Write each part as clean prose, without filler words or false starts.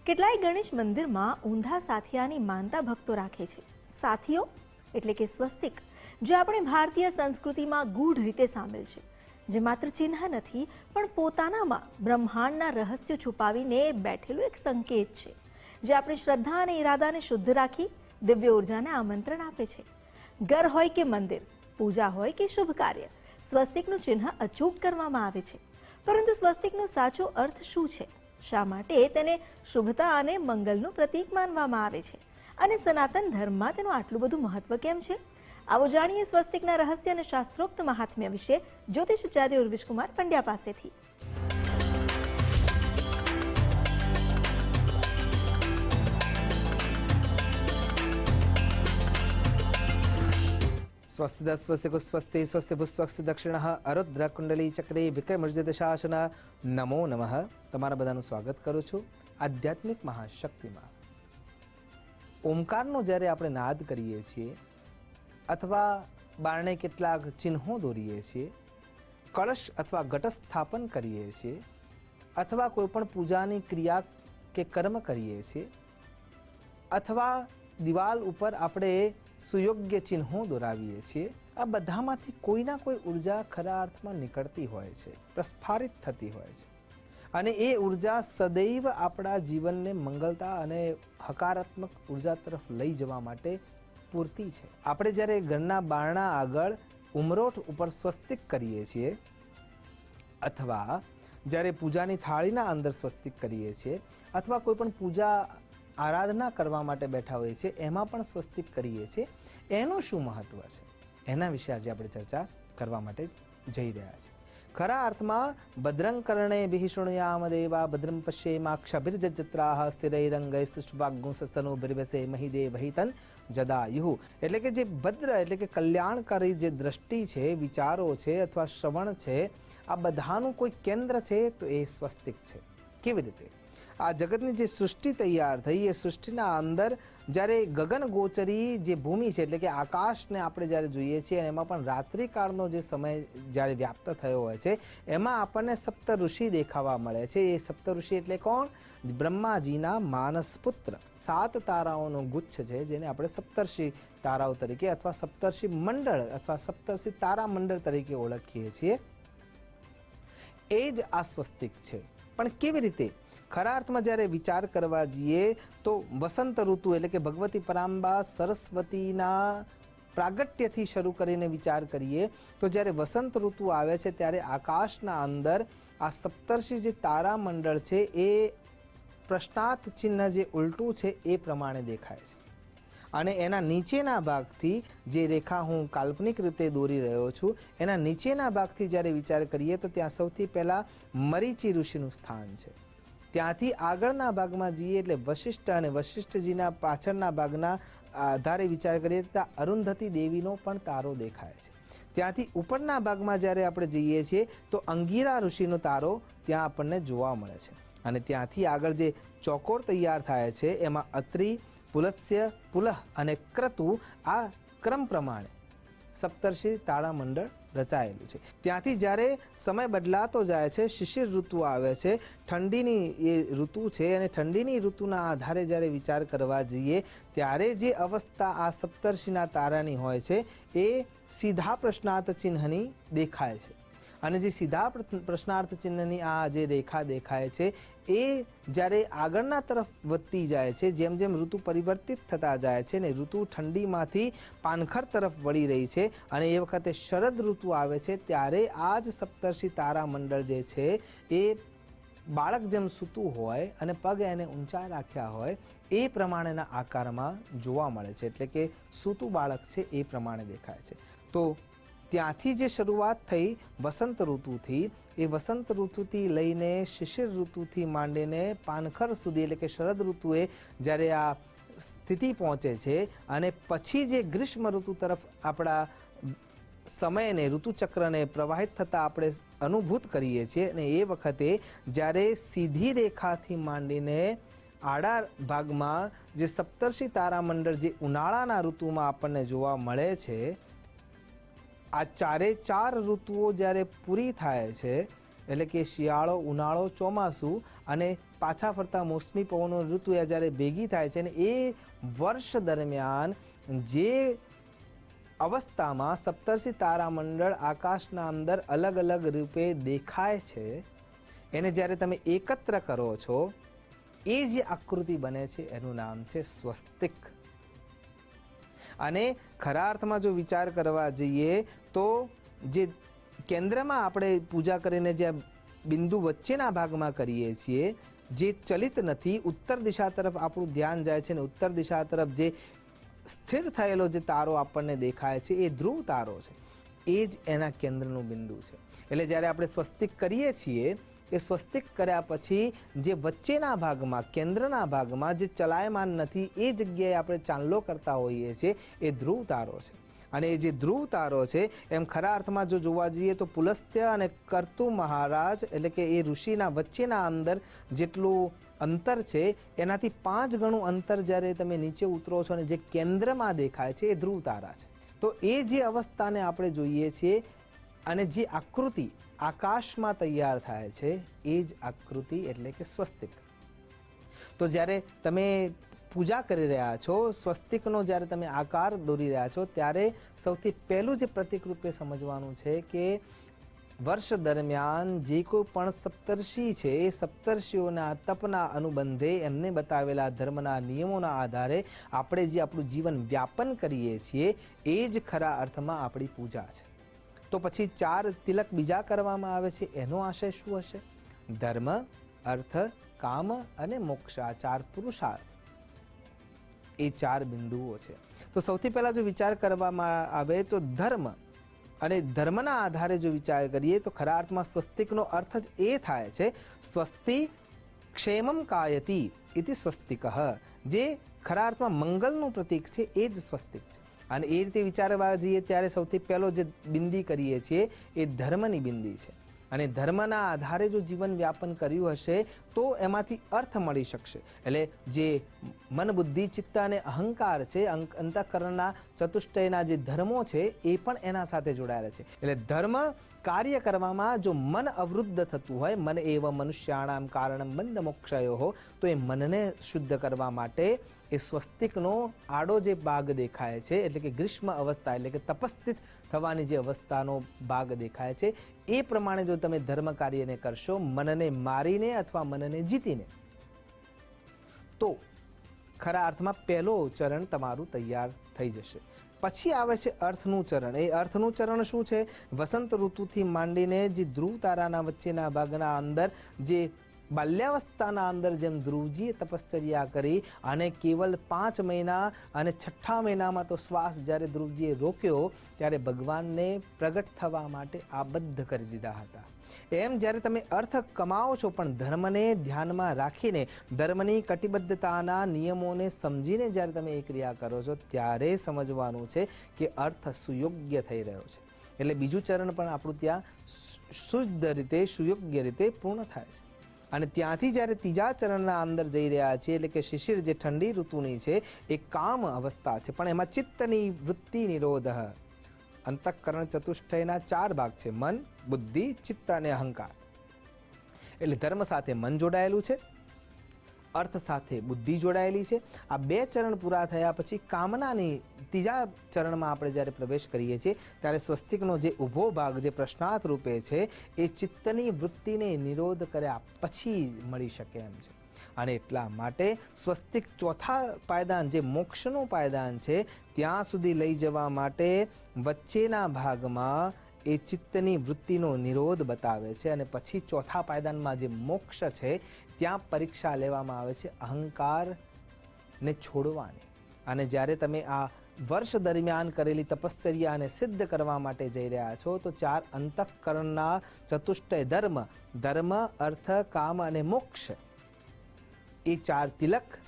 કેટલાય ગણેશ મંદિરમાં ઊંધા સાથિયાની માનતા ભક્તો રાખે છે. સાથીઓ એટલે કે સ્વસ્તિક, જે આપણે ભારતીય સંસ્કૃતિમાં ગૂઢ રીતે સામેલ છે, જે માત્ર ચિહ્ન નથી પણ પોતાનામાં બ્રહ્માંડના રહસ્યો છુપાવીને બેઠેલું એક સંકેત છે, જે આપણી શ્રદ્ધા અને ઈરાદાને શુદ્ધ રાખી દિવ્ય ઉર્જાને આમંત્રણ આપે છે. ઘર હોય કે મંદિર, પૂજા હોય કે શુભ કાર્ય, સ્વસ્તિકનું ચિહ્ન અચૂક કરવામાં આવે છે. પરંતુ સ્વસ્તિકનો સાચો અર્થ શું છે? શા માટે તેને શુભતા અને મંગલનું પ્રતીક માનવામાં આવે છે? અને સનાતન ધર્મમાં તેનું આટલું બધું મહત્વ કેમ છે? આવો જાણીએ સ્વસ્તિકના રહસ્ય અને શાસ્ત્રોક્ત મહાત્મ્ય વિશે જ્યોતિષાચાર્ય ઉર્વિશકુમાર પંડ્યા પાસેથી. સ્વસ્તિ સ્વસ્તિ સ્વસ્તિ ભૂસ્વસ્તિ દક્ષિણ અરુદ્ર કુંડલી ચક્રે વિક્રમર્જિત શાસન. નમો નમઃ. તમારા બધાનું સ્વાગત કરું છું આધ્યાત્મિક મહાશક્તિમાં. ઓમકારનો જ્યારે આપણે નાદ કરીએ છીએ અથવા બારણે કેટલાક ચિહ્નો દોરીએ છીએ, કળશ અથવા ઘટ સ્થાપન કરીએ છીએ, અથવા કોઈ પણ પૂજાની ક્રિયા કે કર્મ કરીએ છીએ, અથવા દિવાલ ઉપર આપણે સુયોગ્ય ચિહ્નો દોરાવીએ છીએ, આ બધામાંથી કોઈના કોઈ ઉર્જા ખરા અર્થમાં નીકળતી હોય છે, પ્રસ્ફારિત થતી હોય છે. અને એ ઉર્જા સદૈવ આપણા જીવનને મંગલતા અને હકારાત્મક ઉર્જા તરફ લઈ જવા માટે પૂરતી છે. આપણે જ્યારે ઘરના બારણા આગળ ઉમરોઠ ઉપર સ્વસ્તિક કરીએ છીએ, અથવા જ્યારે પૂજાની થાળીના અંદર સ્વસ્તિક કરીએ છીએ, અથવા કોઈ પણ પૂજા આરાધના કરવા માટે બેઠા હોઈએ છીએ એમાં પણ સ્વસ્તિક કરીએ છીએ, એનું શું મહત્વ છે એના વિશે આજે આપણે ચર્ચા કરવા માટે જઈ રહ્યા છીએ. ખરા અર્થમાં ભદ્રં કર્ણેભિઃ શૃણુયામ દેવા ભદ્રં પશ્યેમાક્ષભિર્જત્રાઃ સ્થિરૈરંગૈસ્તુષ્ટવાગ્ગુંસસ્તનૂભિર્વ્યસે મહિદેવહિ તન જદાયુઃ. એટલે કે જે ભદ્ર એટલે કે કલ્યાણકારી જે દ્રષ્ટિ છે, વિચારો છે અથવા શ્રવણ છે, આ બધાનું કોઈ કેન્દ્ર છે તો એ સ્વસ્તિક છે. કેવી રીતે? આ જગતની જે સૃષ્ટિ તૈયાર થઈ, એ સૃષ્ટિના અંદર જ્યારે ગગન ગોચરી જે ભૂમિ છે એટલે કે આકાશને આપણે જ્યારે જોઈએ છીએ અને એમાં પણ રાત્રિકાળનો જે સમય જ્યારે વ્યાપ્ત થયો હોય છે, એમાં આપણને સપ્ત ઋષિ દેખાવા મળે છે. એ સપ્ત ઋષિ એટલે કોણ? બ્રહ્માજીના માનસપુત્ર 7 તારાઓનો ગુચ્છ છે, જેને આપણે સપ્તર્ષિ તારાઓ તરીકે અથવા સપ્તર્ષિ મંડળ અથવા સપ્તર્ષિ તારા મંડળ તરીકે ઓળખીએ છીએ. એ જ આ સ્વસ્તિક છે. પણ કેવી રીતે? ખરા અર્થમાં જ્યારે વિચાર કરવા જઈએ તો વસંત ઋતુ એટલે કે ભગવતી પરાંબા સરસ્વતીના પ્રાગટ્યથી શરૂ કરીને વિચાર કરીએ તો જ્યારે વસંત ઋતુ આવે છે ત્યારે આકાશના અંદર આ સપ્તર્ષિ જે તારામંડળ છે એ પ્રશ્નાર્થ ચિહ્ન જે ઉલટું છે એ પ્રમાણે દેખાય છે. અને એના નીચેના ભાગથી જે રેખા હું કાલ્પનિક રીતે દોરી રહ્યો છું, એના નીચેના ભાગથી જ્યારે વિચાર કરીએ તો ત્યાં સૌથી પહેલાં મરીચી ઋષિનું સ્થાન છે. ત્યાંથી આગળના ભાગમાં જઈએ એટલે વશિષ્ઠ અને વશિષ્ઠજીના પાછળના ભાગના આધારે વિચાર કરીએ તો અરુંધતી દેવીનો પણ તારો દેખાય છે. ત્યાંથી ઉપરના ભાગમાં જ્યારે આપણે જઈએ છીએ તો અંગીરા ઋષિનો તારો ત્યાં આપણને જોવા મળે છે. અને ત્યાંથી આગળ જે ચોકોર તૈયાર થાય છે એમાં અત્રિ, પુલસ્ય, પુલહ અને ક્રતુ આ ક્રમ પ્રમાણે સપ્તર્ષિ તારામંડળ રચાયેલું છે. ત્યાંથી જ્યારે સમય બદલાતો જાય છે, શિશિર ઋતુ આવે છે, ઠંડીની એ ઋતુ છે, અને ઠંડીની ઋતુના આધારે જ્યારે વિચાર કરવા જઈએ ત્યારે જે અવસ્થા આ સપ્તર્ષિના તારાની હોય છે એ સીધા પ્રશ્નાર્થ ચિહ્નની દેખાય છે. અને જે સીધા પ્રશ્નાર્થ ચિહ્નની આ જે રેખા દેખાય છે એ જ્યારે આગળના તરફ વધતી જાય છે, જેમ જેમ ઋતુ પરિવર્તિત થતા જાય છે ને ઋતુ ઠંડીમાંથી પાનખર તરફ વળી રહી છે અને એ વખતે શરદ ઋતુ આવે છે, ત્યારે આ જ સપ્તર્ષિ તારામંડળ જે છે એ બાળક જેમ સૂતું હોય અને પગ એને ઊંચા રાખ્યા હોય એ પ્રમાણેના આકારમાં જોવા મળે છે. એટલે કે સૂતું બાળક છે એ પ્રમાણે દેખાય છે. તો ત્યાંથી જે શરૂઆત થઈ વસંત ઋતુથી, એ વસંત ઋતુથી લઈને શિશિર ઋતુથી માંડીને પાનખર સુધી એટલે કે શરદ ઋતુએ જ્યારે આ સ્થિતિ પહોંચે છે અને પછી જે ગ્રીષ્મ ઋતુ તરફ આપણા સમયને ઋતુચક્રને પ્રવાહિત થતાં આપણે અનુભૂત કરીએ છીએ, અને એ વખતે જ્યારે સીધી રેખાથી માંડીને આડા ભાગમાં જે સપ્તર્ષિ તારામંડળ જે ઉનાળાના ઋતુમાં આપણને જોવા મળે છે, આ ચારે ચાર ઋતુઓ જ્યારે પૂરી થાય છે એટલે કે શિયાળો, ઉનાળો, ચોમાસું અને પાછા ફરતા મોસમી પવનો ઋતુ જ્યારે ભેગી થાય છે અને એ વર્ષ દરમિયાન જે અવસ્થામાં સપ્તર્ષિ તારામંડળ આકાશના અંદર અલગ અલગ રૂપે દેખાય છે, એને જ્યારે તમે એકત્ર કરો છો, એ જે આકૃતિ બને છે એનું નામ છે સ્વસ્તિક. અને ખરા અર્થમાં જો વિચાર કરવા જઈએ તો જે કેન્દ્રમાં આપણે પૂજા કરીને જે બિંદુ વચ્ચેના ભાગમાં કરીએ છીએ, જે ચલિત નથી, ઉત્તર દિશા તરફ આપણું ધ્યાન જાય છે, અને ઉત્તર દિશા તરફ જે સ્થિર થયેલો જે તારો આપણને દેખાય છે એ ધ્રુવ તારો છે, એ જ એના કેન્દ્રનું બિંદુ છે. એટલે જ્યારે આપણે સ્વસ્તિક કરીએ છીએ, એ સ્વસ્તિક કર્યા પછી જે વચ્ચેના ભાગમાં, કેન્દ્રના ભાગમાં જે ચલાયમાન નથી, એ જગ્યાએ આપણે ચાંદલો કરતા હોઈએ છીએ, એ ધ્રુવ તારો છે. અને એ જે ધ્રુવ તારો છે, એમ ખરા અર્થમાં જો જોવા જઈએ તો પુલસ્ત્ય અને કર્તુ મહારાજ એટલે કે એ ઋષિના વચ્ચેના અંદર જેટલું અંતર છે, એનાથી 5 ગણું અંતર જ્યારે તમે નીચે ઉતરો છો અને જે કેન્દ્રમાં દેખાય છે, એ ધ્રુવ તારા છે. તો એ જે અવસ્થાને આપણે જોઈએ છીએ અને જે આકૃતિ આકાશમાં તૈયાર થાય છે, એ જ આકૃતિ એટલે કે સ્વસ્તિક. તો જ્યારે તમે પૂજા કરી રહ્યા છો, સ્વસ્તિકનો જ્યારે તમે આકાર દોરી રહ્યા છો, ત્યારે સૌથી પહેલું જે પ્રતીક રૂપે સમજવાનું છે કે વર્ષ દરમિયાન જે કોઈ પણ સપ્તર્ષિ છે, એ સપ્તર્ષિઓના તપના અનુબંધે એમને બતાવેલા ધર્મના નિયમોના આધારે આપણે જે આપણું જીવન વ્યાપન કરીએ છીએ, એ જ ખરા અર્થમાં આપણી પૂજા છે. તો પછી 4 તિલક બીજા કરવામાં આવે છે, એનો આશય શું હશે? ધર્મ, અર્થ, કામ અને મોક્ષ, આ 4 પુરુષાર્થ, એ 4 બિંદુઓ છે. તો સૌથી પહેલા જો વિચાર કરવામાં આવે તો ધર્મ, અને ધર્મના આધારે જો વિચાર કરીએ તો ખરા અર્થમાં સ્વસ્તિકનો અર્થ જ એ થાય છે, સ્વસ્તિ ક્ષેમમ કાયતિ ઇતિ સ્વસ્તિકઃ. જે ખરા અર્થમાં મંગલનું પ્રતીક છે, એ જ સ્વસ્તિક છે. અને એ રીતે વિચારવા જઈએ ત્યારે સૌથી પહેલો જે બિંદી કરીએ છીએ, એ ધર્મની બિંદી છે. અને ધર્મના આધારે જો જીવન વ્યાપન કર્યું હશે તો એમાંથી અર્થ મળી શકશે. એટલે જે મન, બુદ્ધિ, ચિત્ત અને અહંકાર છે, અંતઃકરણના ચતુષ્ટયના જે ધર્મો છે, એ પણ એના સાથે જોડાયેલા છે. એટલે ધર્મ કાર્ય કરવામાં જો મન અવરુદ્ધ થતું હોય, મન એવ મનુષ્યાણામ કારણમ બંધ મોક્ષયો, તો એ મનને શુદ્ધ કરવા માટે એ સ્વસ્તિકનો આડો જે ભાગ દેખાય છે, એટલે કે ગ્રીષ્મ અવસ્થા, એટલે કે તપસ્થિત થવાની જે અવસ્થાનો ભાગ દેખાય છે, એ પ્રમાણે જો તમે ધર્મ કાર્યને કરશો, મનને મારીને અથવા મનને જીતીને, તો ખરા અર્થમાં પહેલો ચરણ તમારું તૈયાર થઈ જશે. પછી આવે છે અર્થનું ચરણ. એ અર્થનું ચરણ શું છે? વસંત ઋતુથી માંડીને જે ધ્રુવ તારાના વચ્ચેના ભાગના અંદર જે બાલ્યાવસ્થાના અંદર જેમ ધ્રુવજીએ તપશ્ચર્યા કરી અને કેવલ 5 મહિના અને 6ઠા મહિનામાં તો શ્વાસ જ્યારે ધ્રુવજીએ રોક્યો, ત્યારે ભગવાનને પ્રગટ થવા માટે આબદ્ધ કરી દીધા હતા. એમ જ્યારે તમે અર્થ કમાવો છો, પણ ધર્મને ધ્યાનમાં રાખીને, ધર્મની કટિબદ્ધતાના નિયમોને સમજીને જ્યારે તમે એ ક્રિયા કરો છો, ત્યારે સમજવાનું છે કે અર્થ સુયોગ્ય થઈ રહ્યો છે. એટલે બીજું ચરણ પણ આપણું ત્યાં શુદ્ધ રીતે, સુયોગ્ય રીતે પૂર્ણ થાય છે. અને ત્યાંથી જ્યારે ત્રીજા ચરણના અંદર જઈ રહ્યા છીએ, એટલે કે શિશિર જે ઠંડી ઋતુની છે, એ કામ અવસ્થા છે. પણ એમાં ચિત્તની વૃત્તિ નિરોધ, અંતઃકરણ ચતુષ્ટયના 4 ભાગ છે: મન, બુદ્ધિ, ચિત્ત અને અહંકાર. એટલે ધર્મ સાથે મન જોડાયેલું છે, અર્થ સાથે બુદ્ધિ જોડાયેલી છે. આ 2 ચરણ પૂરા થયા પછી કામનાની ત્રીજા ચરણમાં આપણે જ્યારે પ્રવેશ કરીએ છીએ, ત્યારે સ્વસ્તિકનો જે ઊભો ભાગ, જે પ્રશ્નાર્થ રૂપે છે, એ ચિત્તની વૃત્તિને નિરોધ કર્યા પછી મળી શકે એમ છે. અને એટલા માટે સ્વસ્તિક ચોથા પાયદાન, જે મોક્ષનું પાયદાન છે, ત્યાં સુધી લઈ જવા માટે વચ્ચેના ભાગમાં એ ચિત્તની વૃત્તિનો નિરોધ બતાવે છે. અને પછી ચોથા પાયદાનમાં જે મોક્ષ છે, ત્યાં પરીક્ષા લેવામાં આવે છે અહંકારને છોડવાની. અને જ્યારે તમે આ વર્ષ દરમિયાન કરેલી તપશ્ચર્યાને સિદ્ધ કરવા માટે જઈ રહ્યા છો, તો 4 અંતઃકરણના ચતુષ્ટય ધર્મ, ધર્મ, અર્થ, કામ અને મોક્ષ, એ 4 તિલક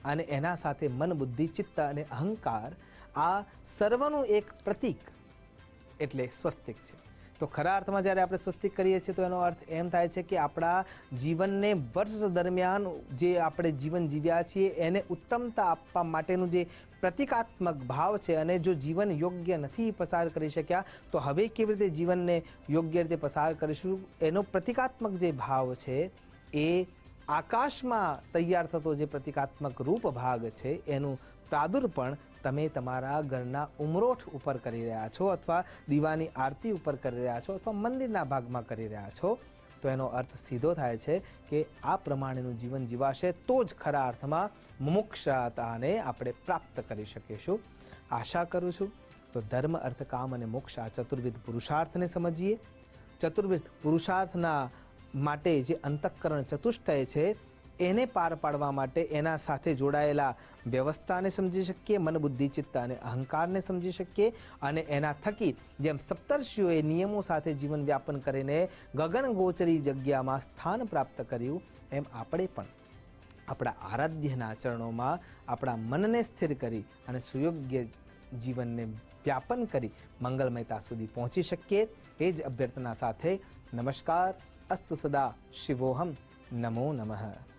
અને એના સાથે મન, બુદ્ધિ, ચિત્ત અને અહંકાર, આ સર્વનું એક પ્રતીક એટલે સ્વસ્તિક છે. તો ખરા અર્થમાં જ્યારે આપણે સ્વસ્તિક કરીએ છીએ, તો એનો અર્થ એમ થાય છે કે આપણા જીવનને વર્ષ દરમિયાન જે આપણે જીવન જીવ્યા છીએ, એને ઉત્તમતા આપવા માટેનું જે પ્રતિકાત્મક ભાવ છે, અને જો જીવન યોગ્ય નથી પસાર કરી શક્યા, તો હવે કેવી રીતે જીવનને યોગ્ય રીતે પસાર કરીશું, એનો પ્રતિકાત્મક જે ભાવ છે, એ આકાશમાં તૈયાર થતો જે પ્રતિકાત્મક રૂપ ભાગ છે એનું પ્રાદુર્પણ તમે તમારા ઘરના ઉમરોઠ ઉપર કરી રહ્યા છો, અથવા દીવાની આરતી ઉપર કરી રહ્યા છો, અથવા મંદિરના ભાગમાં કરી રહ્યા છો, તો એનો અર્થ સીધો થાય છે કે આ પ્રમાણેનું જીવન જીવાશે તો જ ખરા અર્થમાં મુમુક્ષતાને આપણે પ્રાપ્ત કરી શકીશું. આશા કરું છું તો ધર્મ, અર્થ, કામ અને મોક્ષ આ ચતુર્વિધ પુરુષાર્થને સમજીએ. ચતુર્વિધ પુરુષાર્થના માટે જે અંતઃકરણ ચતુષ્ટય છે એને પાર પાડવા માટે એના સાથે જોડાયેલા વ્યવસ્થાને સમજી શકીએ, મન, બુદ્ધિ, ચિત્ત અને અહંકારને સમજી શકીએ, અને એના થકી જેમ સપ્તર્ષિઓએ નિયમો સાથે જીવન વ્યાપન કરીને ગગનગોચરી જગ્યામાં સ્થાન પ્રાપ્ત કર્યું, એમ આપણે પણ આપણા આરાધ્યના ચરણોમાં આપણા મનને સ્થિર કરી અને સુયોગ્ય જીવનને વ્યાપન કરી મંગલમયતા સુધી પહોંચી શકીએ. એ જ અભ્યર્થના સાથે નમસ્કાર. અસ્તુ સદા શિવોહમ. નમો નમઃ.